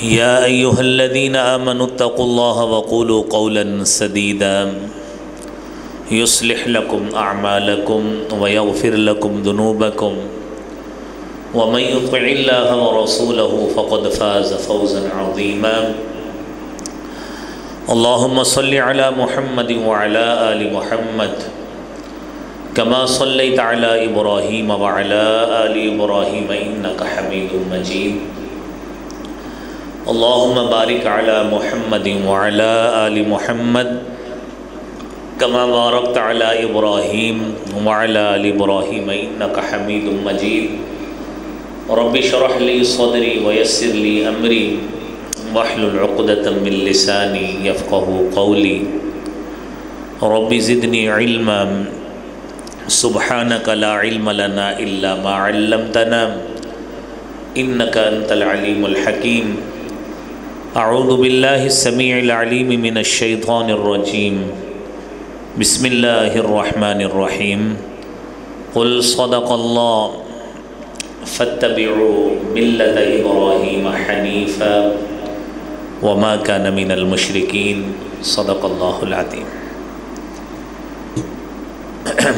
يا أيها الذين آمنوا اتقوا الله وقولوا قولا سديدا يصلح لكم أعمالكم ويغفر لكم ذنوبكم ومن يطع الله ورسوله فقد فاز فوزا عظيما اللهم صل على محمد وعلى آل محمد كما صليت على إبراهيم وعلى آل إبراهيم إنك حميد مجيد اللهم بارك على محمد وعلى آل محمد كما باركت على إبراهيم وعلى آل إبراهيم إنك حميد مجيد رب اشرح لي صدري ويسر لي أمري واحلل عقدة من لساني يفقهوا قولي رب زدني علما سبحانك لا علم لنا إلا ما علمتنا إنك أنت العليم الحكيم اعوذ باللہ السمیع العلیم من الشیطان الرجیم بسم اللہ الرحمن الرحیم قل صدق اللہ فاتبعوا ملت ابراہیم حنیفا وما كان من المشرکین صدق اللہ العظیم۔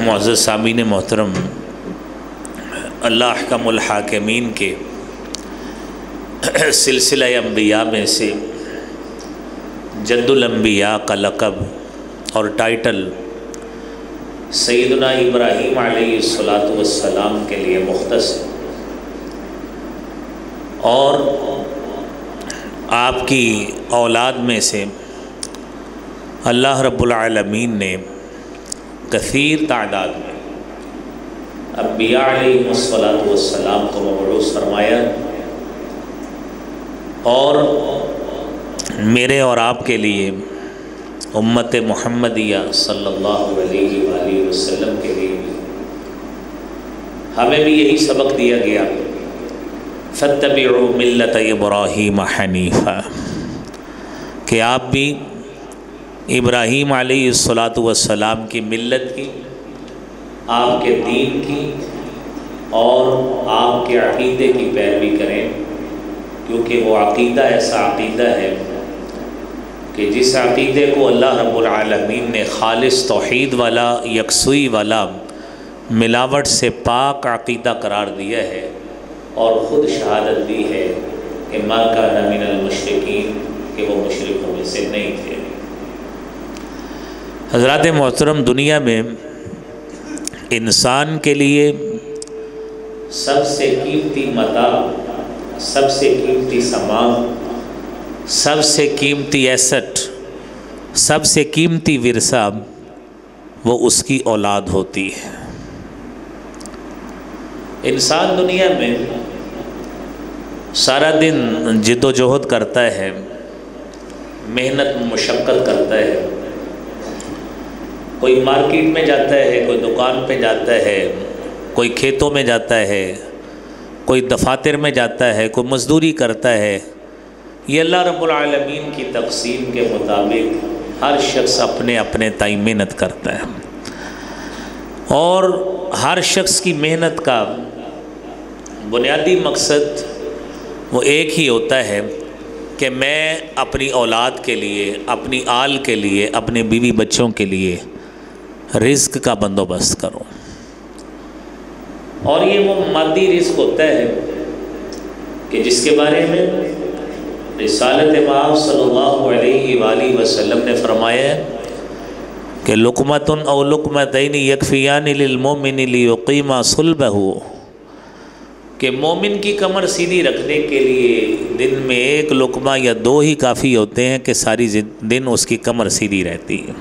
معزز سامعین محترم، اللہ احکم الحاکمین کے سلسلہ انبیاء میں سے جد الانبیاء کا لقب اور ٹائٹل سیدنا ابراہیم علیہ السلام کے لیے مختص ہے، اور آپ کی اولاد میں سے اللہ رب العالمین نے کثیر تعداد میں انبیاء علیہ السلام کو مبعوث فرمایا، اور میرے اور آپ کے لیے امت محمدیہ صلی اللہ علیہ وآلہ وسلم کے لیے ہمیں بھی یہی سبق دیا گیا، فاتبعوا ملت ابراہیم حنیفا، کہ آپ بھی ابراہیم علیہ السلام کی ملت کی، آپ کے دین کی اور آپ کے عقیدے کی پیروی کریں، کیونکہ وہ عقیدہ ایسا عقیدہ ہے کہ جس عقیدے کو اللہ رب العالمین نے خالص توحید والا، یکسوئی والا، ملاوٹ سے پاک عقیدہ قرار دیا ہے، اور خود شہادت دی ہے کہ ما کان من المشرکین، کہ وہ مشرکوں میں سے نہیں تھے۔ حضرات محترم، دنیا میں انسان کے لیے سب سے قیمتی متاع، سب سے قیمتی سامان، سب سے قیمتی ایسٹ، سب سے قیمتی ورثہ وہ اس کی اولاد ہوتی ہے۔ انسان دنیا میں سارا دن جد و جہد کرتا ہے، محنت مشقت کرتا ہے، کوئی مارکیٹ میں جاتا ہے، کوئی دکان پہ جاتا ہے، کوئی کھیتوں میں جاتا ہے، کوئی دفاتر میں جاتا ہے، کوئی مزدوری کرتا ہے۔ یہ اللہ رب العالمین کی تقسیم کے مطابق ہر شخص اپنے اپنے تئیں محنت کرتا ہے، اور ہر شخص کی محنت کا بنیادی مقصد وہ ایک ہی ہوتا ہے کہ میں اپنی اولاد کے لیے، اپنی آل کے لیے، اپنے بیوی بچوں کے لیے رزق کا بندوبست کروں، اور یہ وہ مادی رزق ہوتا ہے کہ جس کے بارے میں رسالت مآب صلی اللہ علیہ وآلہ وسلم نے فرمایا ہے کہ لقمۃ او لقمتین یکفیان للمؤمن لیقیم صلبہ، کہ مومن کی کمر سیدھی رکھنے کے لیے دن میں ایک لقمہ یا دو ہی کافی ہوتے ہیں کہ ساری دن اس کی کمر سیدھی رہتی ہے۔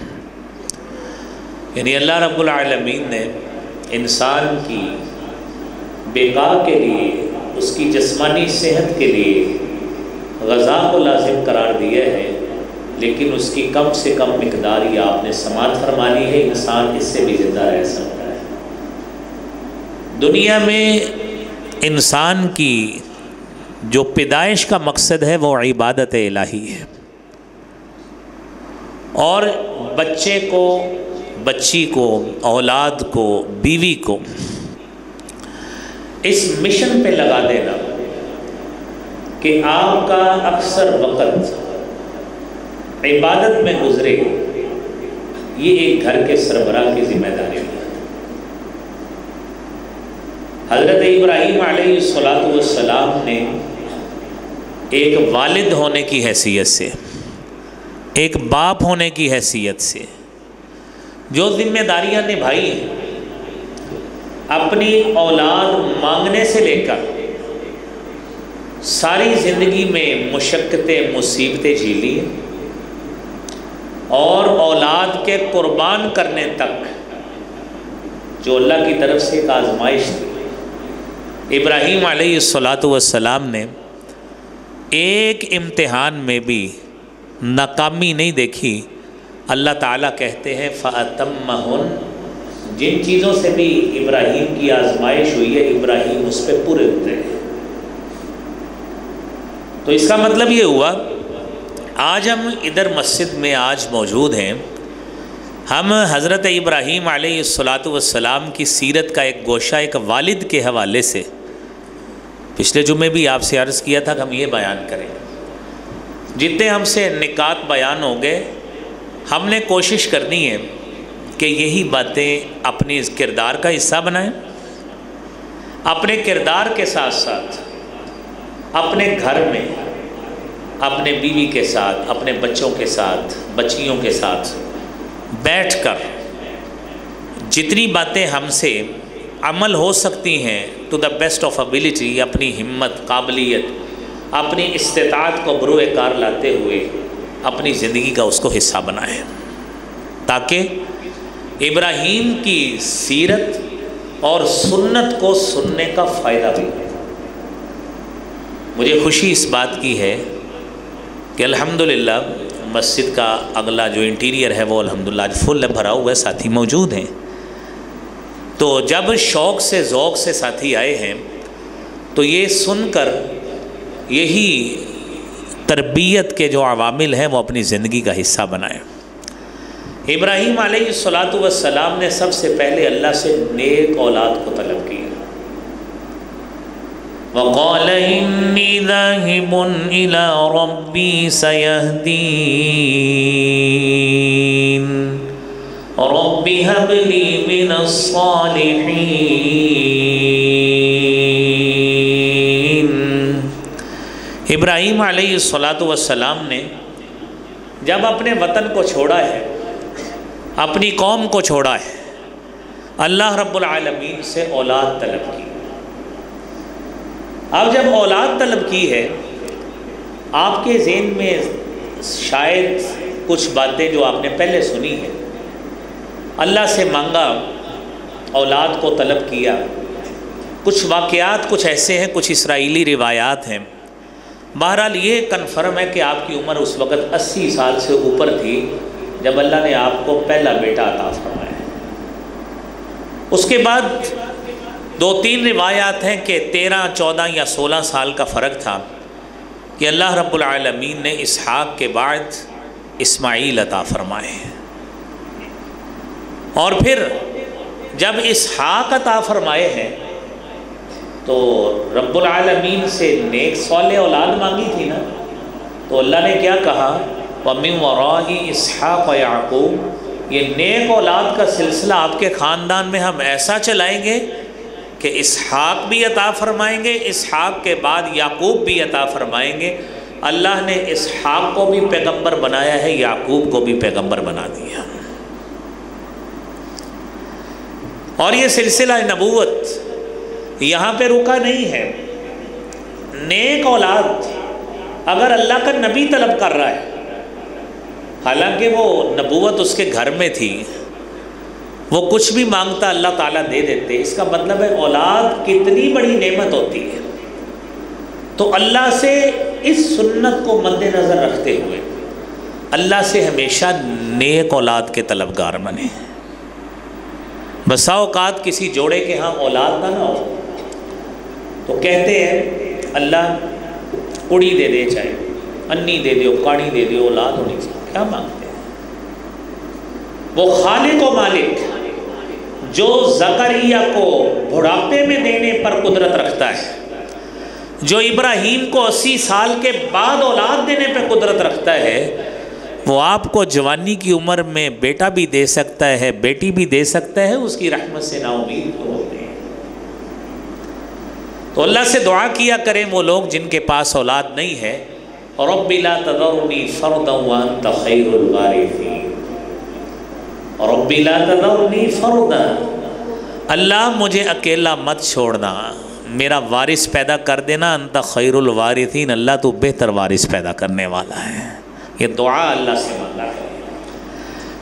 یعنی اللہ رب العالمین نے انسان کی بقا کے لیے، اس کی جسمانی صحت کے لیے غذا کو لازم قرار دیا ہے، لیکن اس کی کم سے کم مقدار ہی آپ نے سماعت فرما لی ہے، انسان اس سے بھی زندہ رہ سکتا ہے۔ دنیا میں انسان کی جو پیدائش کا مقصد ہے وہ عبادت الہی ہے، اور بچے کو، بچی کو، اولاد کو، بیوی کو اس مشن پہ لگا دینا کہ آپ کا اکثر وقت عبادت میں گزرے، یہ ایک گھر کے سربراہ کی ذمہ داری ہے۔ حضرت ابراہیم علیہ السلام نے ایک والد ہونے کی حیثیت سے، ایک باپ ہونے کی حیثیت سے جو ذمہ داریاں نبھائی ہیں، اپنی اولاد مانگنے سے لے کر ساری زندگی میں مشقتیں مصیبتیں جھیلی ہیں، اور اولاد کے قربان کرنے تک جو اللہ کی طرف سے ایک آزمائش تھی۔ ابراہیم علیہ السلام نے ایک امتحان میں بھی ناکامی نہیں دیکھی۔ اللہ تعالیٰ کہتے ہیں فَأَتَمَّهُنَّ، جن چیزوں سے بھی ابراہیم کی آزمائش ہوئی ہے ابراہیم اس پہ پورے اترے ہیں۔ تو اس کا مطلب یہ ہوا، آج ہم ادھر مسجد میں آج موجود ہیں، ہم حضرت ابراہیم علیہ السلام کی سیرت کا ایک گوشہ ایک والد کے حوالے سے پچھلے جمعے بھی آپ سے عرض کیا تھا کہ ہم یہ بیان کریں۔ جتنے ہم سے نکات بیان ہوں گے، ہم نے کوشش کرنی ہے کہ یہی باتیں اپنی کردار کا حصہ بنائیں، اپنے کردار کے ساتھ ساتھ اپنے گھر میں اپنے بیوی کے ساتھ، اپنے بچوں کے ساتھ، بچیوں کے ساتھ بیٹھ کر جتنی باتیں ہم سے عمل ہو سکتی ہیں to the best of ability, اپنی ہمت، قابلیت، اپنی استطاعت کو بروئے کار لاتے ہوئے اپنی زندگی کا اس کو حصہ بنائیں، تاکہ ابراہیم کی سیرت اور سنت کو سننے کا فائدہ بھی ہے۔ مجھے خوشی اس بات کی ہے کہ الحمدللہ مسجد کا اگلا جو انٹیریئر ہے وہ الحمدللہ آج فل بھرا ہوا ہے، ساتھی موجود ہیں۔ تو جب شوق سے ذوق سے ساتھی آئے ہیں تو یہ سن کر یہی تربیت کے جو عوامل ہیں وہ اپنی زندگی کا حصہ بنائیں۔ ابراہیم علیہ السلام نے سب سے پہلے اللہ سے نیک اولاد کو طلب کیا۔ وَقَالَ إِنِّي ذَاهِبٌ إِلَىٰ رَبِّي سَيَهْدِينِ رَبِّ هَبْ لِي مِنَ الصَّالِحِينَ۔ ابراہیم علیہ السلام نے جب اپنے وطن کو چھوڑا ہے، اپنی قوم کو چھوڑا ہے، اللہ رب العالمین سے اولاد طلب کی۔ اب جب اولاد طلب کی ہے، آپ کے ذہن میں شاید کچھ باتیں جو آپ نے پہلے سنی ہیں، اللہ سے مانگا، اولاد کو طلب کیا، کچھ واقعات کچھ ایسے ہیں، کچھ اسرائیلی روایات ہیں۔ بہرحال یہ کنفرم ہے کہ آپ کی عمر اس وقت 80 سال سے اوپر تھی جب اللہ نے آپ کو پہلا بیٹا عطا فرمایا۔ اس کے بعد 2-3 روایات ہیں کہ 13، 14 یا 16 سال کا فرق تھا کہ اللہ رب العالمین نے اسحاق کے بعد اسماعیل عطا فرمائے، اور پھر جب اسحاق عطا فرمائے ہیں تو رب العالمین سے نیک صالح اولاد مانگی تھی نا، تو اللہ نے کیا کہا، وَمِن وَرَائِ اسحاق وَيَعْقُوبَ، یہ نیک اولاد کا سلسلہ آپ کے خاندان میں ہم ایسا چلائیں گے کہ اسحاق بھی عطا فرمائیں گے، اسحاق کے بعد یعقوب بھی عطا فرمائیں گے۔ اللہ نے اسحاق کو بھی پیغمبر بنایا ہے، یعقوب کو بھی پیغمبر بنا دیا، اور یہ سلسلہ نبوت یہاں پہ رکا نہیں ہے۔ نیک اولاد اگر اللہ کا نبی طلب کر رہا ہے، حالانکہ وہ نبوت اس کے گھر میں تھی، وہ کچھ بھی مانگتا اللہ تعالیٰ دے دیتے، اس کا مطلب ہے اولاد کتنی بڑی نعمت ہوتی ہے۔ تو اللہ سے اس سنت کو مد نظر رکھتے ہوئے اللہ سے ہمیشہ نیک اولاد کے طلبگار بنے۔ بسا اوقات کسی جوڑے کے ہاں اولاد نہ ہو تو کہتے ہیں اللہ کڑی دے دے، چاہے انی دے دے، کاڑی دے دے، اولاد ہونی چاہیے۔ کیا مانگتے ہیں؟ وہ خالق و مالک جو زکریا کو بڑھاپے میں دینے پر قدرت رکھتا ہے، جو ابراہیم کو 80 سال کے بعد اولاد دینے پہ قدرت رکھتا ہے، وہ آپ کو جوانی کی عمر میں بیٹا بھی دے سکتا ہے، بیٹی بھی دے سکتا ہے، اس کی رحمت سے نا امید کیوں ہوتے ہیں؟ تو اللہ سے دعا کیا کریں وہ لوگ جن کے پاس اولاد نہیں ہے، رب لا تذرنی فردا وانت خیر الوارثین، رب لا تذرنی فردا، اللہ مجھے اکیلا مت چھوڑنا، میرا وارث پیدا کر دینا، انت خیر الوارثین، اللہ تو بہتر وارث پیدا کرنے والا ہے۔ یہ دعا اللہ سے مانگا ہے۔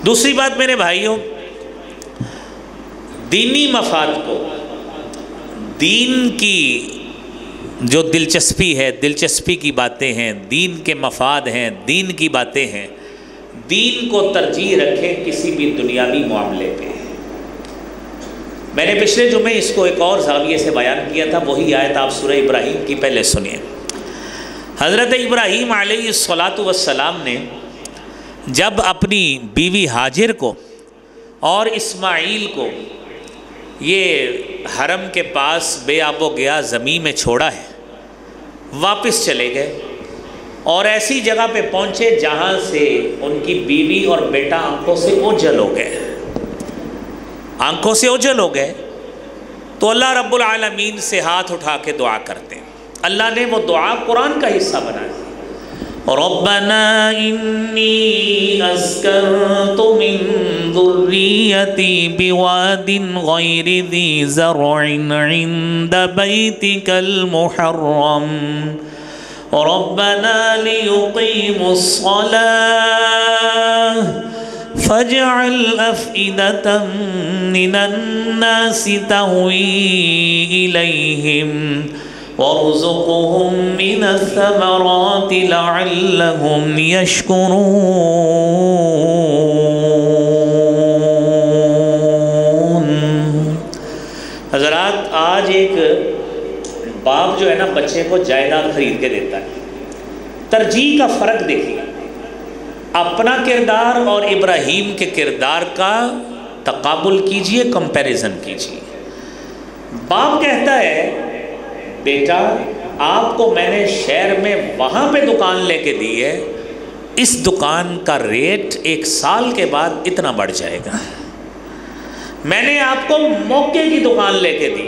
دوسری بات میرے بھائیوں، دینی مفاد کو، دین کی جو دلچسپی ہے، دلچسپی کی باتیں ہیں، دین کے مفاد ہیں، دین کی باتیں ہیں، دین کو ترجیح رکھیں کسی بھی دنیاوی معاملے پہ۔ میں نے پچھلے جمعے اس کو ایک اور زاویے سے بیان کیا تھا، وہی آیت آپ سورہ ابراہیم کی پہلے سنیے۔ حضرت ابراہیم علیہ السلام نے جب اپنی بیوی ہاجر کو اور اسماعیل کو یہ حرم کے پاس بے آب و گیا زمین میں چھوڑا ہے، واپس چلے گئے اور ایسی جگہ پہ پہنچے جہاں سے ان کی بیوی اور بیٹا آنکھوں سے اوجھل ہو گئے، آنکھوں سے اوجھل ہو گئے، تو اللہ رب العالمین سے ہاتھ اٹھا کے دعا کرتے ہیں۔ اللہ نے وہ دعا قرآن کا حصہ بنا دی، ربنا انی اسکنت من ذریتی بواد غیر ذی زرع عند بیتک المحرم ربنا لیقیموا الصلاة فاجعل أفئدة من الناس تهوي إليهم وارزقهم من الثمرات لعلهم يشكرون۔ حضرات، آج ایک باپ جو ہے نا بچے کو جائیداد خرید کے دیتا ہے، ترجیح کا فرق دیکھیے، اپنا کردار اور ابراہیم کے کردار کا تقابل کیجئے، کمپیریزن کیجئے۔ باپ کہتا ہے بیٹا آپ کو میں نے شہر میں وہاں پہ دکان لے کے دی ہے، اس دکان کا ریٹ 1 سال کے بعد اتنا بڑھ جائے گا، میں نے آپ کو موقع کی دکان لے کے دی،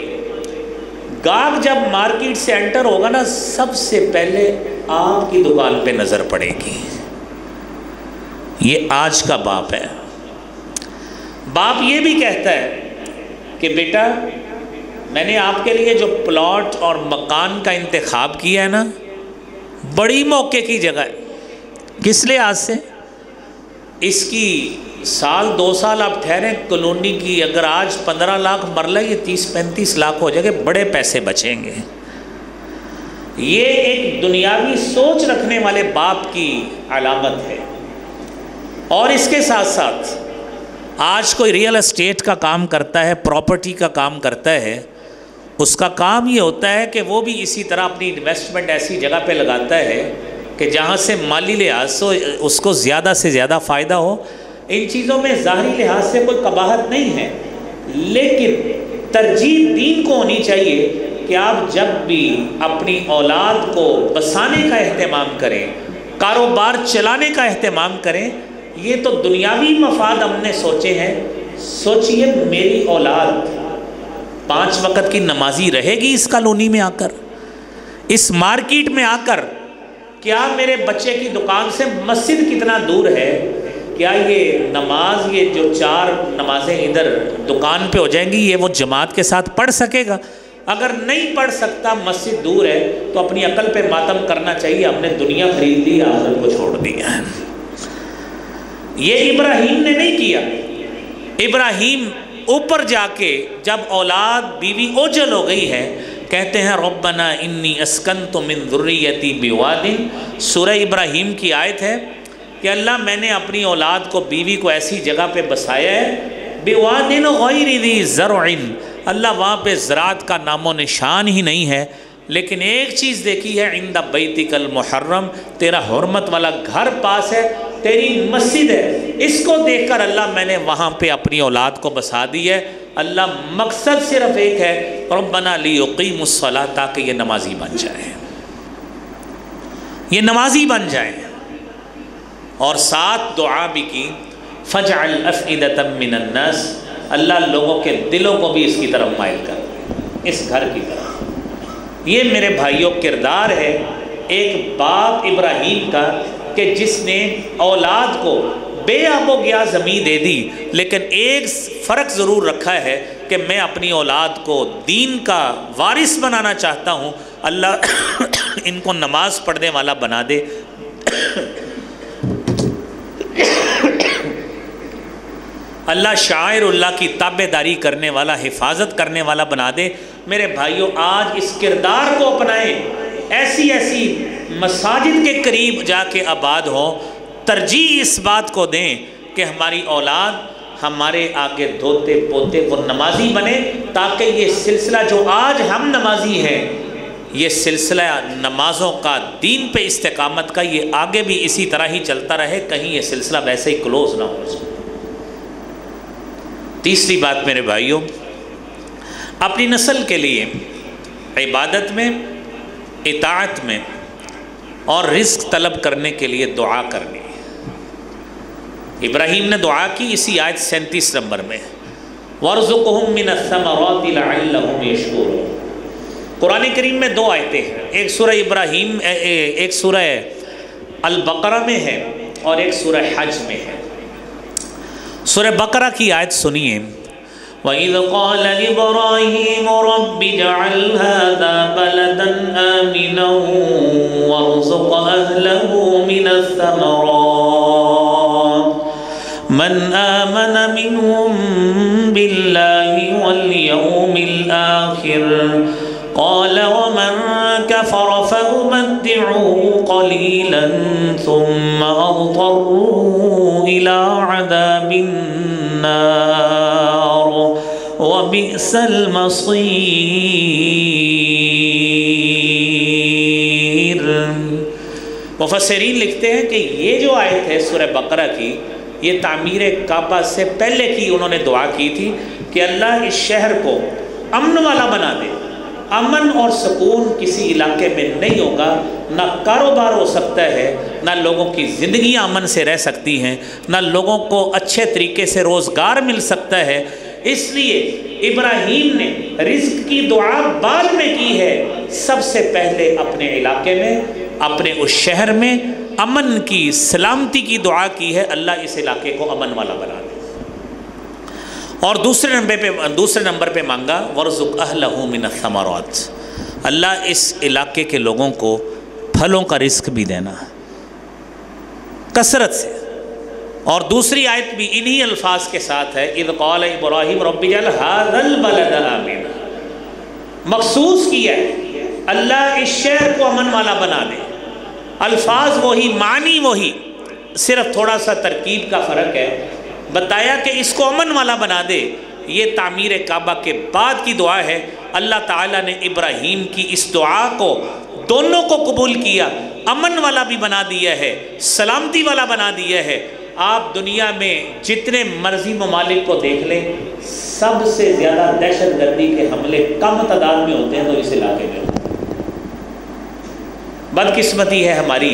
گاہک جب مارکیٹ سے انٹر ہوگا نا سب سے پہلے آپ کی دکان پہ نظر پڑے گی۔ یہ آج کا باپ ہے۔ باپ یہ بھی کہتا ہے کہ بیٹا میں نے آپ کے لیے جو پلاٹ اور مکان کا انتخاب کیا ہے نا، بڑی موقع کی جگہ ہے، کس لحاظ سے؟ اس کی 1-2 سال آپ ٹھہریں، کالونی کی اگر آج 15 لاکھ مرلہ یہ 30-35 لاکھ ہو جائے گے، بڑے پیسے بچیں گے۔ یہ ایک دنیاوی سوچ رکھنے والے باپ کی علامت ہے۔ اور اس کے ساتھ ساتھ آج کوئی ریئل اسٹیٹ کا کام کرتا ہے، پراپرٹی کا کام کرتا ہے، اس کا کام یہ ہوتا ہے کہ وہ بھی اسی طرح اپنی انویسٹمنٹ ایسی جگہ پہ لگاتا ہے کہ جہاں سے مالی لحاظ سے اس کو زیادہ سے زیادہ فائدہ ہو۔ ان چیزوں میں ظاہری لحاظ سے کوئی قباحت نہیں ہے، لیکن ترجیح دین کو ہونی چاہیے کہ آپ جب بھی اپنی اولاد کو بسانے کا اہتمام کریں، کاروبار چلانے کا اہتمام کریں، یہ تو دنیاوی مفاد ہم نے سوچے ہیں، سوچئے میری اولاد 5 وقت کی نمازی رہے گی اس کالونی میں آ کر، اس مارکیٹ میں آ کر؟ کیا میرے بچے کی دکان سے مسجد کتنا دور ہے؟ کیا یہ نماز، یہ جو 4 نمازیں ادھر دکان پہ ہو جائیں گی، یہ وہ جماعت کے ساتھ پڑھ سکے گا؟ اگر نہیں پڑھ سکتا، مسجد دور ہے، تو اپنی عقل پہ ماتم کرنا چاہیے، ہم نے دنیا خرید لی، آخرت کو چھوڑ دیا ہے۔ یہ ابراہیم نے نہیں کیا۔ ابراہیم اوپر جا کے جب اولاد بیوی اوجھل ہو گئی ہے، کہتے ہیں ربنا انی اسکنت من ذریتی بواد، سورہ ابراہیم کی آیت ہے کہ اللہ میں نے اپنی اولاد کو، بیوی کو ایسی جگہ پہ بسایا ہے، بواد غیر ذی زرع، اللہ وہاں پہ زراعت کا نام و نشان ہی نہیں ہے، لیکن ایک چیز دیکھی ہے، عند بیتک المحرم، تیرا حرمت والا گھر پاس ہے، تیری مسجد ہے، اس کو دیکھ کر اللہ میں نے وہاں پہ اپنی اولاد کو بسا دی ہے۔ اللہ مقصد صرف ایک ہے، ربنا لیقیموا الصلاۃ، تاکہ یہ نمازی بن جائے۔ یہ نمازی بن جائیں، اور ساتھ دعا بھی کی فَجْعَلْ أَفْئِدَةً مِّنَ النَّاسِ، اللہ لوگوں کے دلوں کو بھی اس کی طرف مائل کر، اس گھر کی طرف۔ یہ میرے بھائیوں کردار ہے ایک باپ ابراہیم کا کہ جس نے اولاد کو بے آب و گیا زمین دے دی، لیکن ایک فرق ضرور رکھا ہے کہ میں اپنی اولاد کو دین کا وارث بنانا چاہتا ہوں، اللہ ان کو نماز پڑھنے والا بنا دے، اللہ شاعر اللہ کی تابع داری کرنے والا، حفاظت کرنے والا بنا دے۔ میرے بھائیوں آج اس کردار کو اپنائیں، ایسی ایسی مساجد کے قریب جا کے آباد ہوں، ترجیح اس بات کو دیں کہ ہماری اولاد ہمارے آگے دھوتے پوتے وہ نمازی بنے، تاکہ یہ سلسلہ جو آج ہم نمازی ہیں، یہ سلسلہ نمازوں کا، دین پہ استقامت کا، یہ آگے بھی اسی طرح ہی چلتا رہے، کہیں یہ سلسلہ ویسے ہی کلوز نہ ہو جائے۔ تیسری بات میرے بھائیوں، اپنی نسل کے لیے عبادت میں، اطاعت میں اور رزق طلب کرنے کے لیے دعا کرنی۔ ابراہیم نے دعا کی اسی آیت 37 نمبر میں، وَارْزُقْهُم مِّنَ الثَّمَرَاتِ لَعَلَّهُمْ يَشْكُرُونَ۔ قرآن کریم میں دو آیتیں ہیں، ایک سورہ ابراہیم، ایک سورہ البقرہ میں ہے اور ایک سورہ حج میں ہے۔ سورہ بقرہ کی آیت سنیے، وَإِذْ قَالَ إِبْرَاهِيمُ رَبِّ اجْعَلْ هَذَا بَلَدًا آمِنًا وَارْزُقْ أَهْلَهُ مِنَ الثَّمَرَاتِ مَنْ آمَنَ مِنْهُمْ بِاللَّهِ وَالْيَوْمِ الْآخِرِ قَالَ وَمَنْ كَفَرَ فَأُمَتِّعُهُ قَلِيلًا ثُمَّ أَضْطَرُّهُ إِلَىٰ عَذَابِ النَّارِ وَبِئْسَ الْمَصِيرُ۔ مفسرین لکھتے ہیں کہ یہ جو آیت ہے سورہ بقرہ کی، یہ تعمیر کعبہ سے پہلے کی انہوں نے دعا کی تھی کہ اللہ اس شہر کو امن والا بنا دے۔ امن اور سکون کسی علاقے میں نہیں ہوگا، نہ کاروبار ہو سکتا ہے، نہ لوگوں کی زندگیاں امن سے رہ سکتی ہیں، نہ لوگوں کو اچھے طریقے سے روزگار مل سکتا ہے۔ اس لیے ابراہیم نے رزق کی دعا بعد میں کی ہے، سب سے پہلے اپنے علاقے میں، اپنے اس شہر میں امن کی، سلامتی کی دعا کی ہے، اللہ اس علاقے کو امن والا بنا دے۔ اور دوسرے نمبر پہ مانگا وَارْزُقْ أَهْلَهُ مِنَ الثَّمَرَاتِ، اللہ اس علاقے کے لوگوں کو پھلوں کا رزق بھی دینا کثرت سے۔ اور دوسری آیت بھی انہی الفاظ کے ساتھ ہے، اِذْ قَالَ إِبْرَاهِيمُ رَبِّ اجْعَلْ هَذَا الْبَلَدَ آمِنًا، مخصوص کیا ہے اللہ اس شہر کو امن والا بنا دے۔ الفاظ وہی، معنی وہی، صرف تھوڑا سا ترکیب کا فرق ہے۔ بتایا کہ اس کو امن والا بنا دے، یہ تعمیر کعبہ کے بعد کی دعا ہے۔ اللہ تعالیٰ نے ابراہیم کی اس دعا کو دونوں کو قبول کیا، امن والا بھی بنا دیا ہے، سلامتی والا بنا دیا ہے۔ آپ دنیا میں جتنے مرضی ممالک کو دیکھ لیں، سب سے زیادہ دہشت گردی کے حملے کم تعداد میں ہوتے ہیں تو اس علاقے میں ہوتے ہیں۔ بدقسمتی ہے ہماری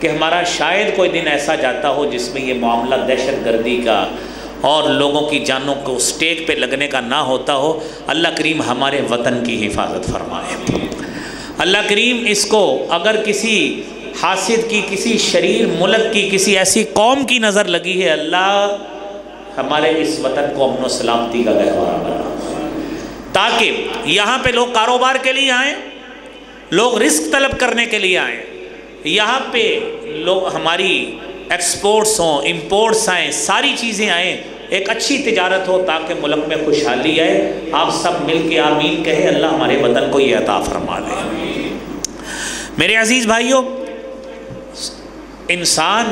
کہ ہمارا شاید کوئی دن ایسا جاتا ہو جس میں یہ معاملہ دہشت گردی کا اور لوگوں کی جانوں کو سٹیک پہ لگنے کا نہ ہوتا ہو۔ اللہ کریم ہمارے وطن کی حفاظت فرمائے۔ اللہ کریم اس کو اگر کسی حاسد کی، کسی شریر ملک کی، کسی ایسی قوم کی نظر لگی ہے، اللہ ہمارے اس وطن کو امن و سلامتی کا گہوارہ بنا، تاکہ یہاں پہ لوگ کاروبار کے لیے آئیں، لوگ رزق طلب کرنے کے لیے آئیں، یہاں پہ لوگ ہماری ایکسپورٹس ہوں، امپورٹس آئیں، ساری چیزیں آئیں، ایک اچھی تجارت ہو تاکہ ملک میں خوشحالی آئے۔ آپ سب مل کے آمین کہیں، اللہ ہمارے وطن کو یہ عطا فرما دے۔ میرے عزیز بھائیوں، انسان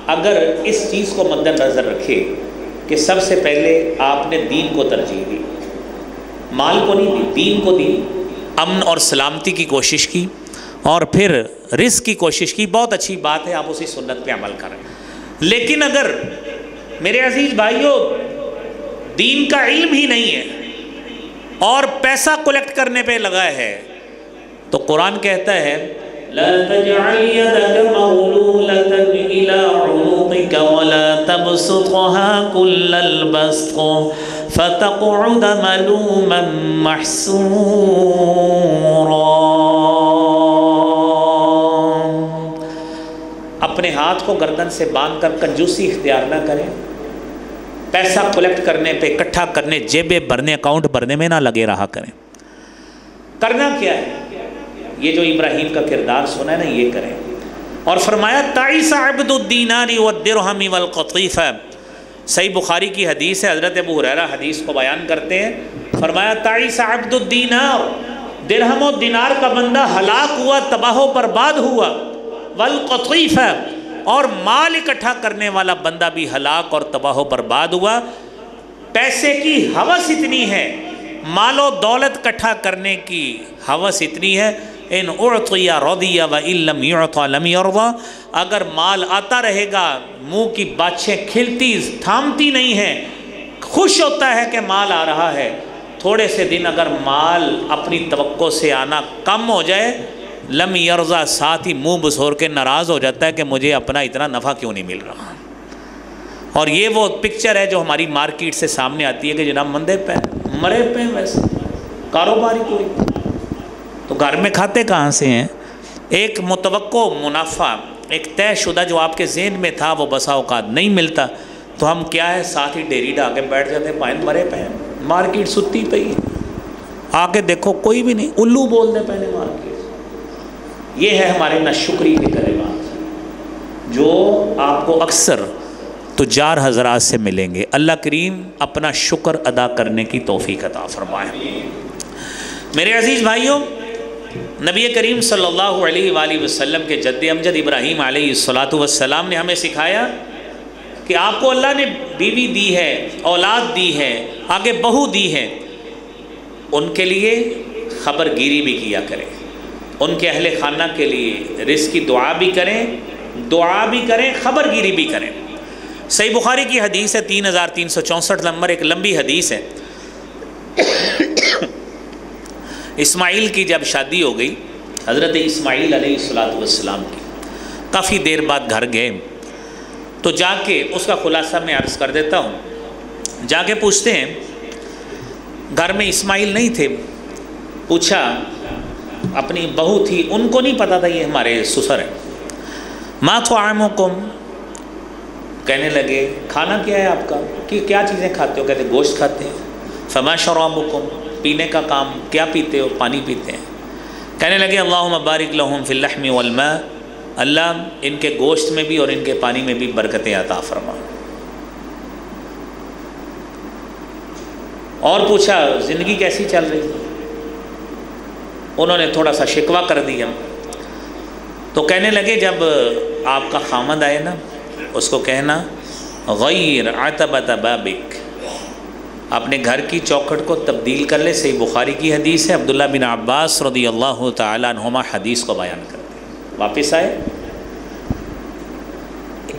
اگر اس چیز کو مد نظر رکھے کہ سب سے پہلے آپ نے دین کو ترجیح دی، مال کو نہیں دی، دین کو دی، امن اور سلامتی کی کوشش کی، اور پھر رزق کی کوشش کی، بہت اچھی بات ہے، آپ اسی سنت پہ عمل کریں۔ لیکن اگر میرے عزیز بھائیوں دین کا علم ہی نہیں ہے اور پیسہ کلیکٹ کرنے پہ لگا ہے، تو قرآن کہتا ہے لا تجعل يدك مغلولة إلى عنقك ولا تبسطها كل البسط فتقعد ملوما محسورا۔ اپنے ہاتھ کو گردن سے باندھ کر کنجوسی اختیار نہ کریں، پیسہ کلیکٹ کرنے پہ، اکٹھا کرنے، جیبیں بھرنے، اکاؤنٹ بھرنے میں نہ لگے رہا کریں۔ کرنا کیا ہے؟ یہ جو ابراہیم کا کردار سنا ہے نا، یہ کریں۔ اور فرمایا تعیس عبد الدینار والدرہم والقطیفہ، صحیح بخاری کی حدیث ہے، حضرت ابو ہریرہ حدیث کو بیان کرتے ہیں، فرمایا تعیس عبد الدینار، درہم و دینار کا بندہ ہلاک ہوا، تباہ و برباد ہوا، والقطیفہ، اور مال اکٹھا کرنے والا بندہ بھی ہلاک اور تباہ و برباد ہوا۔ پیسے کی ہوس اتنی ہے، مال و دولت اکٹھا کرنے کی ہوس اتنی ہے، ان اعطی رضی و ان لم یعطی لم یرضی، اگر مال آتا رہے گا منہ کی باتیں کھلتی تھامتی نہیں ہیں، خوش ہوتا ہے کہ مال آ رہا ہے، تھوڑے سے دن اگر مال اپنی توقع سے آنا کم ہو جائے، لم یرضی، ساتھ ہی منہ بسور کے ناراض ہو جاتا ہے کہ مجھے اپنا اتنا نفع کیوں نہیں مل رہا۔ اور یہ وہ پکچر ہے جو ہماری مارکیٹ سے سامنے آتی ہے کہ جناب مندے پہ مرے پہ، ویسے کاروباری کوئی، تو گھر میں کھاتے کہاں سے ہیں؟ ایک متوقع منافع، ایک طے شدہ جو آپ کے ذہن میں تھا، وہ بسا اوقات نہیں ملتا، تو ہم کیا ہے ساتھ ہی ڈیری ڈا کے بیٹھ جاتے ہیں، پائن مرے پہ ہیں، مارکیٹ ستی پہ ہی، آ کے دیکھو کوئی بھی نہیں، الو بول دے پہلے مارکیٹ۔ یہ ہے ہمارے ناشکری کے کلمات جو آپ کو اکثر تجار حضرات سے ملیں گے۔ اللہ کریم اپنا شکر ادا کرنے کی توفیق عطا فرمائے۔ میرے عزیز بھائیوں، نبی کریم صلی اللہ علیہ وآلہ وسلم کے جد امجد ابراہیم علیہ السلام نے ہمیں سکھایا کہ آپ کو اللہ نے بیوی دی ہے، اولاد دی ہے، آگے بہو دی ہے، ان کے لیے خبر گیری بھی کیا کریں، ان کے اہل خانہ کے لیے رزق کی دعا بھی کریں، خبر گیری بھی کریں۔ صحیح بخاری کی حدیث ہے 3364 نمبر، ایک لمبی حدیث ہے۔ اسماعیل کی جب شادی ہو گئی، حضرت اسماعیل علیہ السلام کی، کافی دیر بعد گھر گئے، تو جا کے اس کا خلاصہ میں عرض کر دیتا ہوں۔ جا کے پوچھتے ہیں، گھر میں اسماعیل نہیں تھے، پوچھا، اپنی بہو تھی، ان کو نہیں پتا تھا یہ ہمارے سسر ہیں۔ ما طعامکم، کہنے لگے کھانا کیا ہے آپ کا، کہ کیا چیزیں کھاتے ہو؟ کہتے گوشت کھاتے ہیں۔ فما شرابکم، پینے کا کام کیا پیتے ہو؟ پانی پیتے ہیں۔ کہنے لگے اللہم بارک لہم فی اللحم والماء، اللہ ان کے گوشت میں بھی اور ان کے پانی میں بھی برکتیں عطا فرما۔ اور پوچھا زندگی کیسی چل رہی؟ انہوں نے تھوڑا سا شکوہ کر دیا، تو کہنے لگے جب آپ کا خامد آئے نا، اس کو کہنا غیر عتبۃ بابک، اپنے گھر کی چوکھٹ کو تبدیل کر لے۔ صحیح بخاری کی حدیث ہے، عبداللہ بن عباس رضی اللہ تعالیٰ عنہما حدیث کو بیان کرتے ہیں۔ واپس آئے،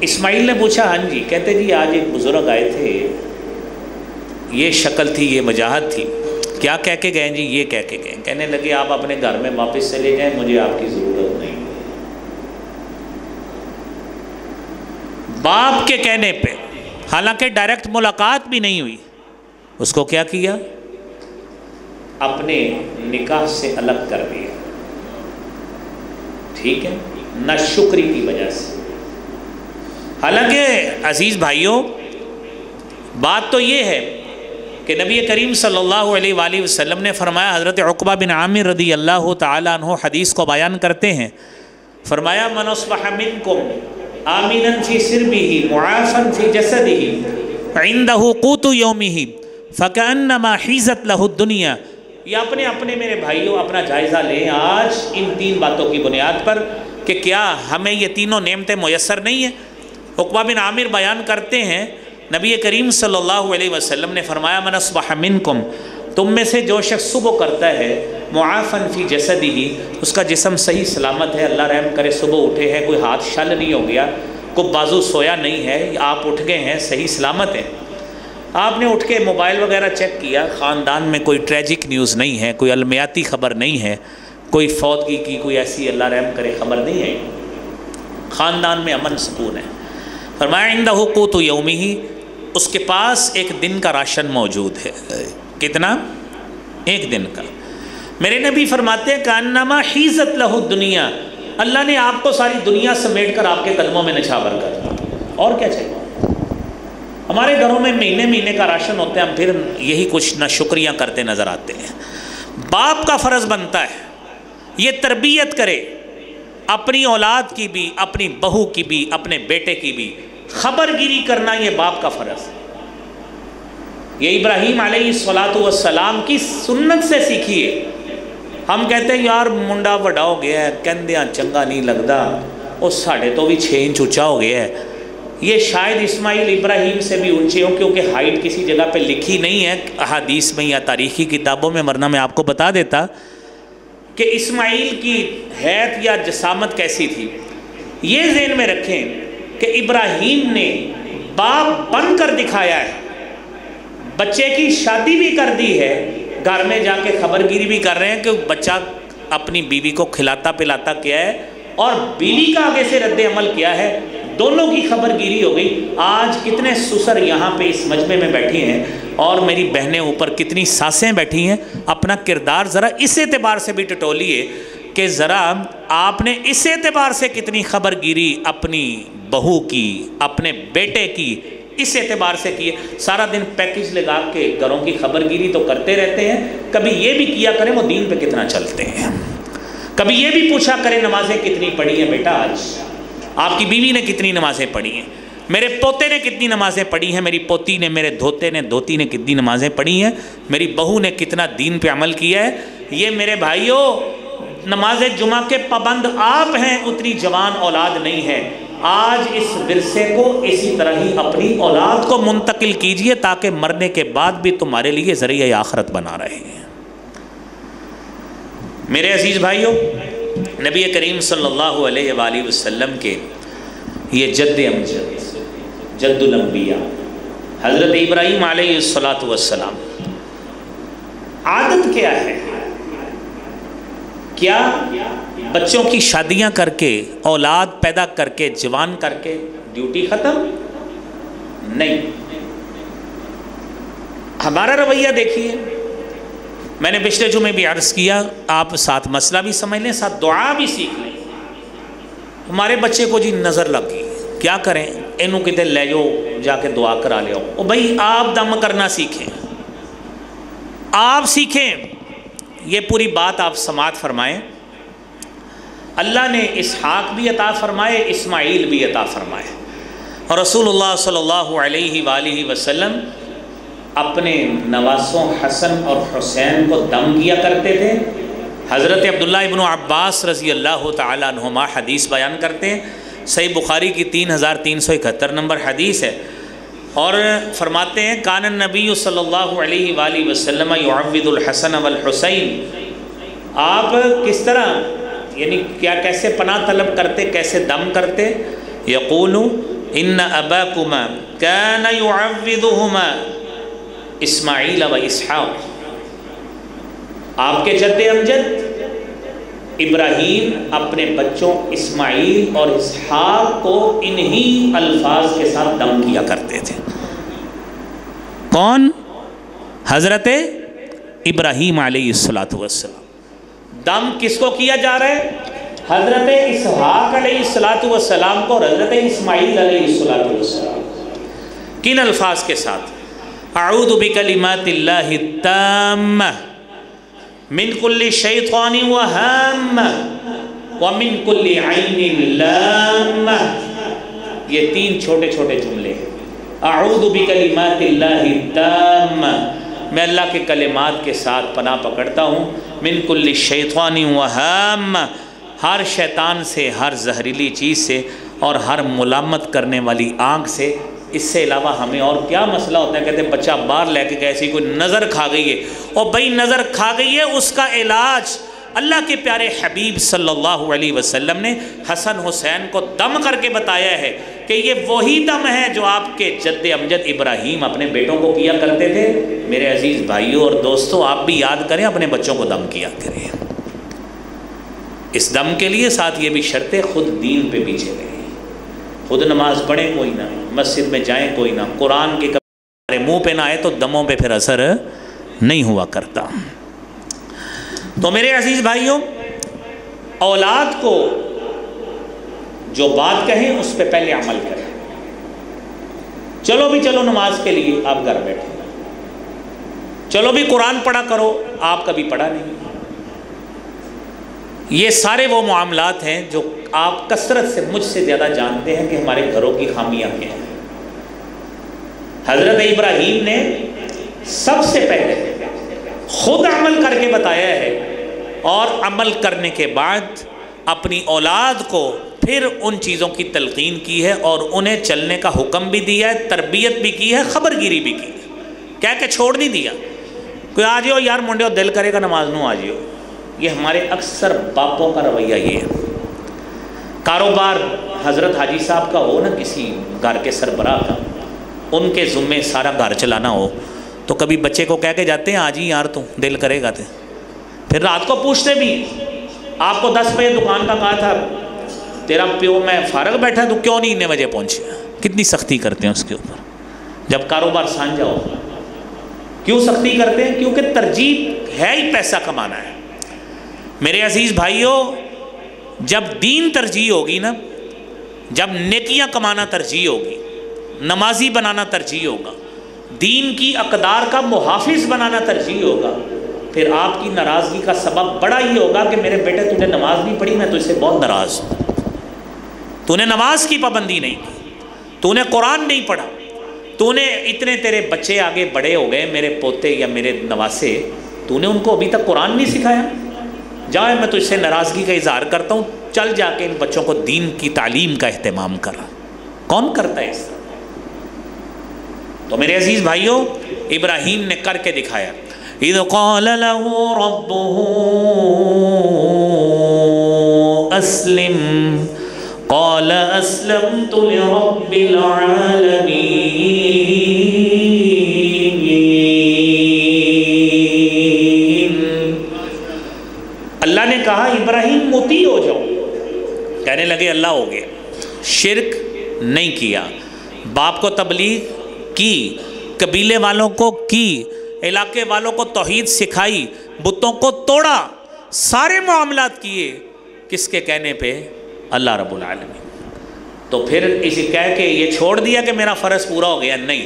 اسماعیل نے پوچھا ہاں جی، کہتے جی آج ایک بزرگ آئے تھے، یہ شکل تھی، یہ وجاہت تھی، کیا کہہ کے گئے جی؟ یہ کہہ کے گئے، کہنے لگے آپ اپنے گھر میں واپس چلے جائیں، مجھے آپ کی ضرورت نہیں۔ باپ کے کہنے پہ، حالانکہ ڈائریکٹ ملاقات بھی نہیں ہوئی، اس کو کیا کیا؟ اپنے نکاح سے الگ کر دیا۔ ٹھیک ہے، ناشکری کی وجہ سے۔ حالانکہ عزیز بھائیوں، بات تو یہ ہے کہ نبی کریم صلی اللہ علیہ وآلہ وسلم نے فرمایا، حضرت عقبہ بن عامر رضی اللہ تعالیٰ عنہ حدیث کو بیان کرتے ہیں، فرمایا من اصبح منکم آمنا فی سربہ معافا فی جسدہ عندہ قوت یومہ فکأنما حیزت لہ الدنیا۔ یہ اپنے میرے بھائیوں اپنا جائزہ لیں آج ان تین باتوں کی بنیاد پر کہ کیا ہمیں یہ تینوں نعمتیں میسر نہیں ہیں۔ عقبہ بن عامر بیان کرتے ہیں، نبی کریم صلی اللہ علیہ وسلم نے فرمایا من اصبح منکم، تم میں سے جو شخص صبح کرتا ہے معافن فی جسدہ، اس کا جسم صحیح سلامت ہے، اللہ رحم کرے صبح اٹھے ہیں، کوئی ہاتھ شل نہیں ہو گیا، کوئی بازو سویا نہیں ہے، آپ اٹھ گئے ہیں صحیح سلامت ہیں، آپ نے اٹھ کے موبائل وغیرہ چیک کیا، خاندان میں کوئی ٹریجک نیوز نہیں ہے، کوئی المیاتی خبر نہیں ہے، کوئی فوتگی کی کوئی ایسی اللہ رحم کرے خبر نہیں ہے، خاندان میں امن سکون ہے۔ فرمایا عندہ قوت یومہ، اس کے پاس ایک دن کا راشن موجود ہے۔ کتنا؟ ایک دن کا۔ میرے نبی فرماتے ہیں کانما حیزت لہ الدنیا، اللہ نے آپ کو ساری دنیا سمیٹ کر آپ کے قدموں میں نچھاور کر دیا، اور کیا چاہیے؟ ہمارے گھروں میں مہینے مہینے کا راشن ہوتا ہے، ہم پھر یہی کچھ ناشکریاں کرتے نظر آتے ہیں۔ باپ کا فرض بنتا ہے یہ تربیت کرے، اپنی اولاد کی بھی، اپنی بہو کی بھی، اپنے بیٹے کی بھی خبر گیری کرنا، یہ باپ کا فرض ہے۔ یہ ابراہیم علیہ السلام کی سنت سے سیکھیے۔ ہم کہتے ہیں یار منڈا وڈا ہو گیا ہے، کہندیاں چنگا نہیں لگدا، وہ ساڑھے تو بھی 6 انچ اونچا ہو گیا ہے۔ یہ شاید اسماعیل ابراہیم سے بھی اونچے ہوں، کیونکہ ہائٹ کسی جگہ پہ لکھی نہیں ہے احادیث میں یا تاریخی کتابوں میں، ورنہ میں آپ کو بتا دیتا کہ اسماعیل کی حیت یا جسامت کیسی تھی۔ یہ ذہن میں رکھیں کہ ابراہیم نے باپ بن کر دکھایا ہے، بچے کی شادی بھی کر دی ہے، گھر میں جا کے خبر گیری بھی کر رہے ہیں کہ بچہ اپنی بیوی کو کھلاتا پلاتا کیا ہے، اور بیوی کا آگے سے رد عمل کیا ہے، دونوں کی خبر گیری ہو گئی۔ آج کتنے سسر یہاں پہ اس مجمع میں بیٹھی ہیں، اور میری بہنیں اوپر کتنی ساسیں بیٹھی ہیں۔ اپنا کردار ذرا اس اعتبار سے بھی ٹٹولیے کہ ذرا آپ نے اس اعتبار سے کتنی خبر گیری اپنی بہو کی، اپنے بیٹے کی، اس اعتبار سے کیے۔ سارا دن پیکج لگا کے گھروں کی خبر گیری تو کرتے رہتے ہیں، کبھی یہ بھی کیا کریں وہ دین پہ کتنا چلتے ہیں، کبھی یہ بھی پوچھا کریں نمازیں کتنی پڑھی ہیں بیٹا، آج آپ کی بیوی نے کتنی نمازیں پڑھی ہیں، میرے پوتے نے کتنی نمازیں پڑھی ہیں، میری پوتی نے، میرے دھوتی نے کتنی نمازیں پڑھی ہیں، میری بہو نے کتنا دین پہ عمل کیا ہے۔ یہ میرے بھائیوں نماز جمعہ کے پابند آپ ہیں، اتنی جوان اولاد نہیں ہے۔ آج اس ورثے کو اسی طرح ہی اپنی اولاد کو منتقل کیجئے، تاکہ مرنے کے بعد بھی تمہارے لیے ذریعہ آخرت بنا رہے ہیں۔ میرے عزیز بھائیوں، نبی کریم صلی اللہ علیہ وآلہ وسلم کے یہ جد امجد، جد الانبیاء حضرت ابراہیم علیہ السلام، عادت کیا ہے؟ کیا بچوں کی شادیاں کر کے، اولاد پیدا کر کے، جوان کر کے ڈیوٹی ختم؟ نہیں۔ ہمارا رویہ دیکھیے، میں نے پچھلے جمعے بھی عرض کیا، آپ ساتھ مسئلہ بھی سمجھ لیں، ساتھ دعا بھی سیکھ لیں۔ ہمارے بچے کو جی نظر لگ گئی، کیا کریں؟ انہوں کتے لے جو جا کے دعا کرا لے او بھائی آپ دم کرنا سیکھیں، آپ سیکھیں۔ یہ پوری بات آپ سماعت فرمائیں۔ اللہ نے اسحاق بھی عطا فرمائے، اسماعیل بھی عطا فرمائے، اور رسول اللہ صلی اللہ علیہ وآلہ وسلم اپنے نواسوں حسن اور حسین کو دم کیا کرتے تھے۔ حضرت عبداللہ ابن عباس رضی اللہ تعالیٰ عنہما حدیث بیان کرتے ہیں، صحیح بخاری کی 3371 نمبر حدیث ہے، اور فرماتے ہیں کان النبی صلی اللہ علیہ وآلہ وسلم یعوذ الحسن والحسین، آپ کس طرح یعنی کیا کیسے پناہ طلب کرتے، کیسے دم کرتے؟ یقول ان اباکما کان یعوذہما اسماعیل و اسحاق، آپ کے جد امجد ابراہیم اپنے بچوں اسماعیل اور اسحاق کو انہی الفاظ کے ساتھ دم کیا کرتے تھے۔ کون؟ حضرت ابراہیم علیہ السلام۔ دم کس کو کیا جا رہا ہے؟ حضرت اسحاق علیہ السلام کو، اور حضرت اسماعیل علیہ السلام۔ کن الفاظ کے ساتھ؟ اعوذ بکلمات اللہ التامہ من کل شیطان وہامہ ومن کل عین لامہ۔ یہ 3 چھوٹے چھوٹے جملے ہیں۔ اعوذ بکلمات اللہ التامہ، میں اللہ کے کلمات کے ساتھ پناہ پکڑتا ہوں، من کل شیطان وہامہ، ہر شیطان سے، ہر زہریلی چیز سے، اور ہر ملامت کرنے والی آنکھ سے۔ اس سے علاوہ ہمیں اور کیا مسئلہ ہوتا ہے؟ کہتے ہیں بچہ باہر لے کے گئے، ایسی کوئی نظر کھا گئی ہے، اور بھائی نظر کھا گئی ہے، اس کا علاج اللہ کے پیارے حبیب صلی اللہ علیہ وسلم نے حسن حسین کو دم کر کے بتایا ہے کہ یہ وہی دم ہے جو آپ کے جد امجد ابراہیم اپنے بیٹوں کو کیا کرتے تھے۔ میرے عزیز بھائیوں اور دوستوں، آپ بھی یاد کریں، اپنے بچوں کو دم کیا کریں۔ اس دم کے لیے ساتھ یہ بھی شرط ہے خود دین پہ پیچھے رہیں، خود نماز پڑھیں کوئی نہ، مسجد میں جائیں کوئی نہ، قرآن کے کبھی منہ پہ نہ آئے تو دموں پہ پھر اثر نہیں ہوا کرتا۔ تو میرے عزیز بھائیوں، اولاد کو جو بات کہیں اس پہ پہلے عمل کریں۔ چلو بھی چلو نماز کے لیے آپ گھر بیٹھے، چلو بھی قرآن پڑھا کرو، آپ کبھی پڑھا نہیں۔ یہ سارے وہ معاملات ہیں جو آپ کثرت سے مجھ سے زیادہ جانتے ہیں کہ ہمارے گھروں کی خامیاں کیا ہیں۔ حضرت ابراہیم نے سب سے پہلے خود عمل کر کے بتایا ہے، اور عمل کرنے کے بعد اپنی اولاد کو پھر ان چیزوں کی تلقین کی ہے اور انہیں چلنے کا حکم بھی دیا ہے، تربیت بھی کی ہے، خبرگیری بھی کی ہے، کہہ کے چھوڑ نہیں دیا۔ کوئی آ جاؤ یار منڈے دل کرے گا نماز نو آ جاؤ، یہ ہمارے اکثر باپوں کا رویہ یہ ہے۔ کاروبار حضرت حاجی صاحب کا ہو نا، کسی گھر کے سربراہ کا، ان کے ذمے سارا گھر چلانا ہو، تو کبھی بچے کو کہہ کے جاتے ہیں آج ہی یار تو دل کرے گا تے، پھر رات کو پوچھتے بھی آپ کو 10 بجے دکان کا کہا تھا، تیرا پیو میں فارغ بیٹھا تو کیوں نہیں اتنے بجے پہنچے؟ کتنی سختی کرتے ہیں اس کے اوپر جب کاروبار سانجھا ہو۔ کیوں سختی کرتے ہیں؟ کیونکہ ترجیح ہے ہی پیسہ کمانا ہے۔ میرے عزیز بھائیوں، جب دین ترجیح ہوگی نا، جب نیکیاں کمانا ترجیح ہوگی، نمازی بنانا ترجیح ہوگا، دین کی اقدار کا محافظ بنانا ترجیح ہوگا، پھر آپ کی ناراضگی کا سبب بڑا ہی ہوگا کہ میرے بیٹے تو نے نماز نہیں پڑھی، میں تو اس سے بہت ناراض ہوں، تو نے نماز کی پابندی نہیں کی، تو نے قرآن نہیں پڑھا، تو نے اتنے تیرے بچے آگے بڑے ہو گئے، میرے پوتے یا میرے نواسے، تو نے ان کو ابھی تک قرآن نہیں سکھایا۔ جائے میں تجھ سے ناراضگی کا اظہار کرتا ہوں، چل جا کے ان بچوں کو دین کی تعلیم کا اہتمام کر۔ کون کرتا ہے اس طرح؟ تو میرے عزیز بھائیوں، ابراہیم نے کر کے دکھایا۔ اِذْ قَالَ لَهُ رَبُّهُ أَسْلِمْ قَالَ أَسْلَمْتُ لِرَبِّ الْعَالَمِينَ۔ اللہ نے کہا ابراہیم مطیع ہو جاؤ، کہنے لگے اللہ ہو گیا، شرک نہیں کیا، باپ کو تبلیغ کی، قبیلے والوں کو کی، علاقے والوں کو توحید سکھائی، بتوں کو توڑا، سارے معاملات کیے، کس کے کہنے پہ؟ اللہ رب العالمین۔ تو پھر اسی کہہ کے یہ چھوڑ دیا کہ میرا فرض پورا ہو گیا؟ نہیں۔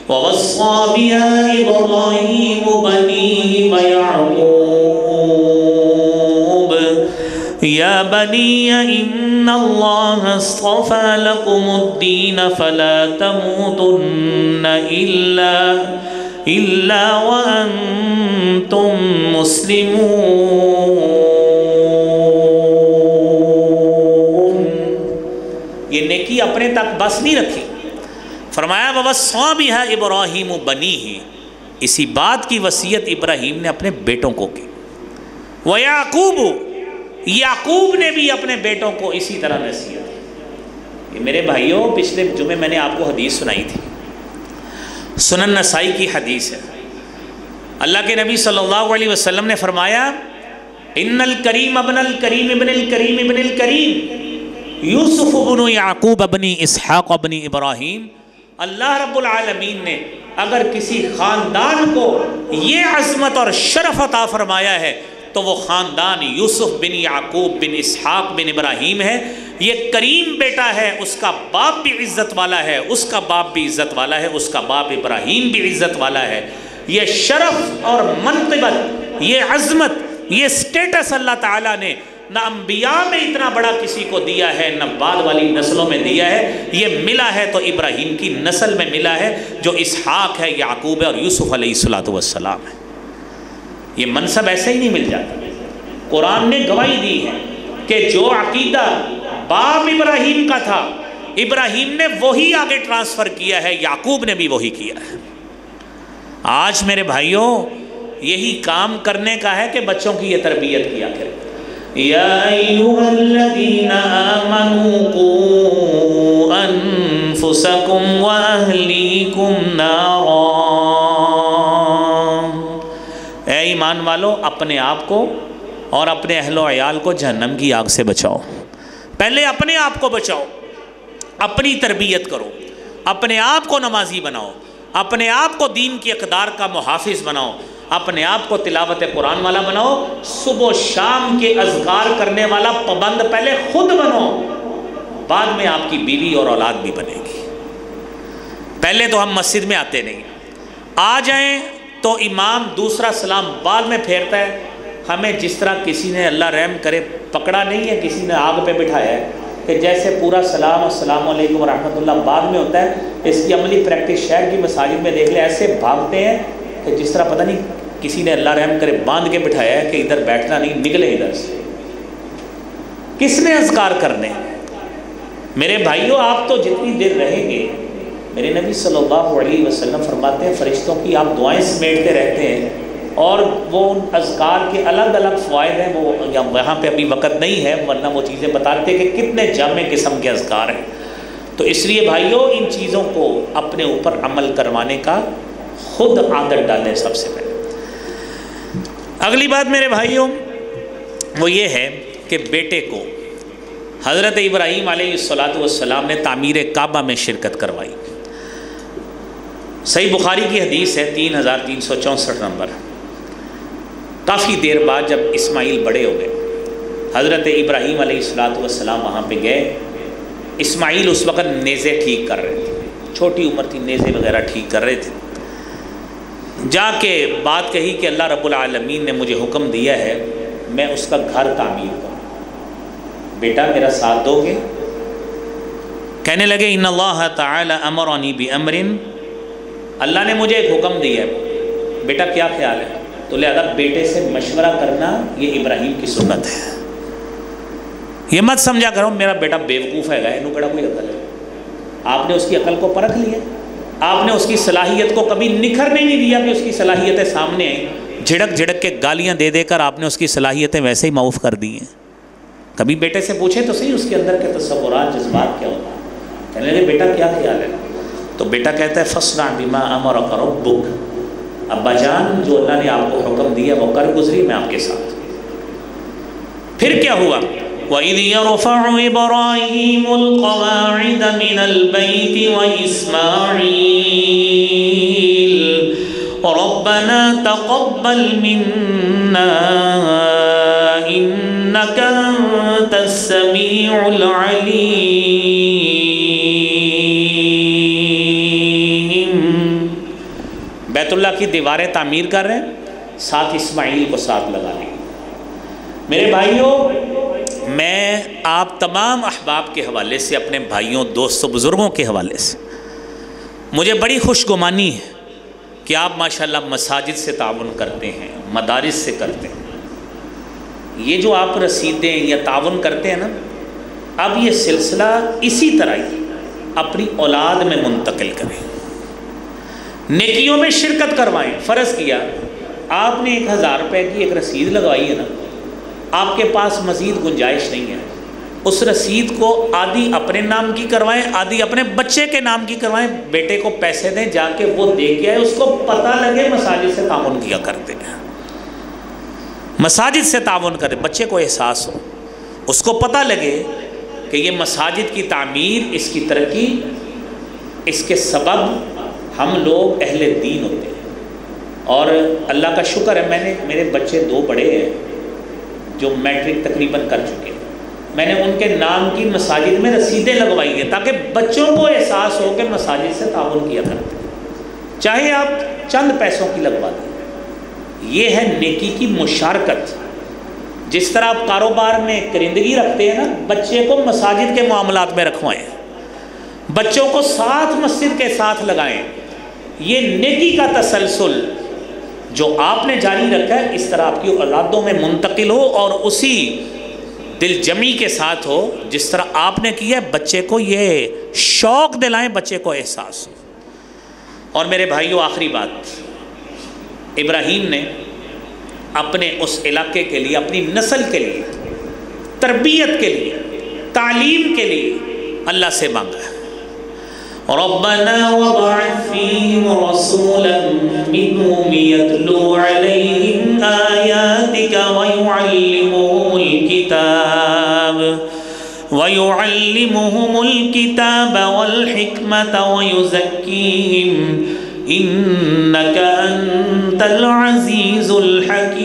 وَوَصَّىٰ بِهَا إِبْرَاهِيمُ بَنِيهِ وَيَعْقُوبُ يَا بَنِيَّ إِنَّ اللَّهَ اصْطَفَىٰ لَكُمُ الدِّينَ فَلَا تَمُوتُنَّ إِلَّا وَأَنْتُمْ مُسْلِمُونَ۔ یہ نیکی اپنے تک بس نہیں رکھی، فرمایا وَوَصَّىٰ بِهَا إِبْرَاهِيمُ بَنِيهِ، اسی بات کی وصیت ابراہیم نے اپنے بیٹوں کو کی، وَيَعْقُوبُ، یعقوب نے بھی اپنے بیٹوں کو اسی طرح نصیحت کی۔ یہ میرے بھائیوں، پچھلے جمعے میں نے آپ کو حدیث سنائی تھی، سنن نسائی کی حدیث ہے۔ اللہ کے نبی صلی اللہ علیہ وسلم نے فرمایا ان الکریم ابن الکریم ابن الکریم ابن الکریم یوسف ابن یعقوب ابن اسحاق ابن ابراہیم۔ اللہ رب العالمین نے اگر کسی خاندان کو یہ عظمت اور شرف عطا فرمایا ہے تو وہ خاندان یوسف بن یعقوب بن اسحاق بن ابراہیم ہے۔ یہ کریم بیٹا ہے، اس کا باپ بھی عزت والا ہے، اس کا باپ بھی عزت والا ہے، اس کا باپ ابراہیم بھی عزت والا ہے۔ یہ شرف اور منقبت، یہ عظمت، یہ سٹیٹس اللہ تعالیٰ نے نہ انبیاء میں اتنا بڑا کسی کو دیا ہے، نہ بعد والی نسلوں میں دیا ہے۔ یہ ملا ہے تو ابراہیم کی نسل میں ملا ہے، جو اسحاق ہے، یعقوب ہے اور یوسف علیہ السلام ہے۔ یہ منصب ایسے ہی نہیں مل جاتا۔ قرآن نے گواہی دی ہے کہ جو عقیدہ باپ ابراہیم کا تھا، ابراہیم نے وہی آگے ٹرانسفر کیا ہے، یعقوب نے بھی وہی کیا ہے۔ آج میرے بھائیوں، یہی کام کرنے کا ہے کہ بچوں کی یہ تربیت کیا کریں۔ یا ایھا الذین آمنوا قوا انفسکم واہلیکم نارا، اے ایمان والو اپنے آپ کو اور اپنے اہل و عیال کو جہنم کی آگ سے بچاؤ۔ پہلے اپنے آپ کو بچاؤ، اپنی تربیت کرو، اپنے آپ کو نمازی بناؤ، اپنے آپ کو دین کی اقدار کا محافظ بناؤ، اپنے آپ کو تلاوت قرآن والا بناؤ، صبح و شام کے اذکار کرنے والا پابند پہلے خود بنو، بعد میں آپ کی بیوی اور اولاد بھی بنے گی۔ پہلے تو ہم مسجد میں آتے نہیں، آ جائیں تو امام دوسرا سلام بعد میں پھیرتا ہے، ہمیں جس طرح کسی نے اللہ رحم کرے پکڑا نہیں ہے، کسی نے آگ پہ بٹھایا ہے کہ جیسے پورا سلام السلام علیکم ورحمۃ اللہ بعد میں ہوتا ہے، اس کی عملی پریکٹس شہر کی مساجد میں دیکھ لیں، ایسے بھاگتے ہیں کہ جس طرح پتہ نہیں کسی نے اللہ رحم کرے باندھ کے بٹھایا ہے کہ ادھر بیٹھنا نہیں، نکلے ادھر سے۔ کس نے اذکار کرنے؟ میرے بھائیوں، آپ تو جتنی دیر رہیں گے، میرے نبی صلی اللہ علیہ وسلم فرماتے ہیں فرشتوں کی آپ دعائیں سمیٹتے رہتے ہیں، اور وہ اذکار کے الگ الگ فوائد ہیں، وہ وہاں پہ ابھی وقت نہیں ہے، ورنہ وہ چیزیں بتاتے ہیں کہ کتنے جامع قسم کے اذکار ہیں۔ تو اس لیے بھائیوں، ان چیزوں کو اپنے اوپر عمل کروانے کا خود عادت ڈالیں سب سے پہلے۔ اگلی بات میرے بھائیوں وہ یہ ہے کہ بیٹے کو حضرت ابراہیم علیہ السلام نے تعمیر کعبہ میں شرکت کروائی۔ صحیح بخاری کی حدیث ہے 3364 نمبر۔ کافی دیر بعد جب اسماعیل بڑے ہو گئے، حضرت ابراہیم علیہ السلام وہاں پہ گئے۔ اسماعیل اس وقت نیزے ٹھیک کر رہے تھے، چھوٹی عمر تھی، نیزے وغیرہ ٹھیک کر رہے تھے۔ جا کے بات کہی کہ اللہ رب العالمین نے مجھے حکم دیا ہے میں اس کا گھر تعمیر کروں، بیٹا میرا ساتھ دو گے؟ کہنے لگے ان اللہ تعالی امرنی بامر، اللہ نے مجھے ایک حکم دیا ہے، بیٹا کیا خیال ہے؟ تو لہذا بیٹے سے مشورہ کرنا یہ ابراہیم کی سنت ہے۔ یہ مت سمجھا کرو میرا بیٹا بیوقوف ہے گا، انہوں کڑا کوئی عقل ہے۔ آپ نے اس کی عقل کو پرکھ لیا، آپ نے اس کی صلاحیت کو کبھی نکھرنے نہیں دیا کہ اس کی صلاحیتیں سامنے آئیں، جھڑک جھڑک کے گالیاں دے دے کر آپ نے اس کی صلاحیتیں ویسے ہی معاف کر دی ہیں۔ کبھی بیٹے سے پوچھے تو صحیح اس کے اندر کے تصورات جذبات کیا ہوتا ہے۔ کہنے لگے بیٹا کیا خیال ہے؟ تو بیٹا کہتا ہے فاصنع بما امرک ربک، ابا جان جو اللہ نے آپ کو حکم دیا وہ کر گزری، میں آپ کے ساتھ۔ پھر کیا ہوا؟ وَإِذْ يَرْفَعُ إِبْرَاهِيمُ الْقَوَاعِدَ مِنَ الْبَيْتِ وَإِسْمَاعِيلُ رَبَّنَا تَقَبَّلْ مِنَّا إِنَّكَ أَنْتَ السَّمِيعُ الْعَلِيمُ۔ بیت اللہ کی دیواریں تعمیر کر رہے ہیں، ساتھ اسماعیل کو ساتھ لگا لیں۔ میرے بھائیوں، میں آپ تمام احباب کے حوالے سے، اپنے بھائیوں دوستوں بزرگوں کے حوالے سے مجھے بڑی خوش گمانی ہے کہ آپ ماشاءاللہ مساجد سے تعاون کرتے ہیں، مدارس سے کرتے ہیں۔ یہ جو آپ رسیدیں یا تعاون کرتے ہیں نا، اب یہ سلسلہ اسی طرح ہی اپنی اولاد میں منتقل کریں، نیکیوں میں شرکت کروائیں۔ فرض کیا آپ نے 1000 روپے کی ایک رسید لگوائی ہے نا، آپ کے پاس مزید گنجائش نہیں ہے، اس رسید کو آدھی اپنے نام کی کروائیں، آدھی اپنے بچے کے نام کی کروائیں، بیٹے کو پیسے دیں جا کے وہ دے کے آئے، اس کو پتہ لگے مساجد سے تعاون کیا کرتے ہیں، مساجد سے تعاون کرے، بچے کو احساس ہو، اس کو پتہ لگے کہ یہ مساجد کی تعمیر، اس کی ترقی، اس کے سبب ہم لوگ اہل دین ہوتے ہیں۔ اور اللہ کا شکر ہے میرے بچے 2 بڑے ہیں جو میٹرک تقریباً کر چکے ہیں، میں نے ان کے نام کی مساجد میں رسیدیں لگوائی ہیں تاکہ بچوں کو احساس ہو کہ مساجد سے تعاون کیا کرتے ہیں، چاہے آپ چند پیسوں کی لگوا دیں۔ یہ ہے نیکی کی مشارکت۔ جس طرح آپ کاروبار میں کرندگی رکھتے ہیں نا، بچے کو مساجد کے معاملات میں رکھوائیں، بچوں کو ساتھ مسجد کے ساتھ لگائیں۔ یہ نیکی کا تسلسل جو آپ نے جاری رکھا ہے اس طرح آپ کی اولادوں میں منتقل ہو، اور اسی دل جمی کے ساتھ ہو جس طرح آپ نے کیا ہے، بچے کو یہ شوق دلائیں، بچے کو احساس ہو۔ اور میرے بھائیوں، آخری بات، ابراہیم نے اپنے اس علاقے کے لیے، اپنی نسل کے لیے، تربیت کے لیے، تعلیم کے لیے اللہ سے مانگا ہے۔ ربنا وابعث فيهم رسولا منهم يتلو عليهم آياتك ويعلمهم الكتاب والحكمة ويزكيهم إنك أنت العزيز الحكيم۔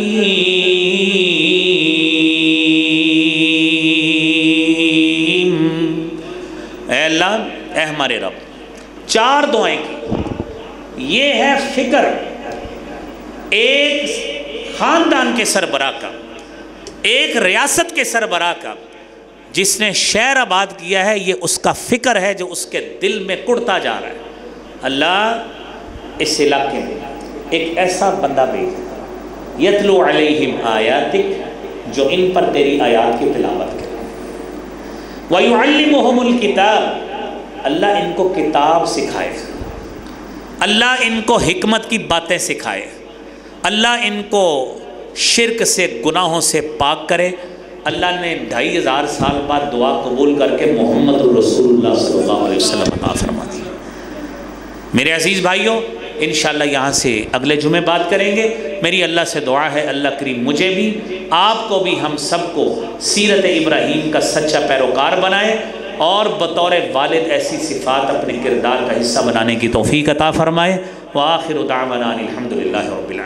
اے اللہ، اے ہمارے رب، 4 دعائیں کی۔ یہ ہے فکر ایک خاندان کے سربراہ کا، ایک ریاست کے سربراہ کا، جس نے شہر آباد کیا ہے، یہ اس کا فکر ہے جو اس کے دل میں کڑتا جا رہا ہے۔ اللہ اس علاقے میں ایک ایسا بندہ بھیج، یتلو علیہم آیاتک، جو ان پر تیری آیات کی تلاوت کرے، وَيُعَلِّمُهُمُ الْكِتَابِ، اللہ ان کو کتاب سکھائے، اللہ ان کو حکمت کی باتیں سکھائے، اللہ ان کو شرک سے، گناہوں سے پاک کرے۔ اللہ نے 2500 سال بعد دعا قبول کر کے محمد رسول اللہ صلی اللہ علیہ وسلم عطا فرما دی۔ میرے عزیز بھائیوں، انشاءاللہ یہاں سے اگلے جمعے بات کریں گے۔ میری اللہ سے دعا ہے اللہ کریم مجھے بھی، آپ کو بھی، ہم سب کو سیرت ابراہیم کا سچا پیروکار بنائے، اور بطور والد ایسی صفات اپنے کردار کا حصہ بنانے کی توفیق عطا فرمائے۔ وآخر دعوانا الحمدللہ رب العالمین۔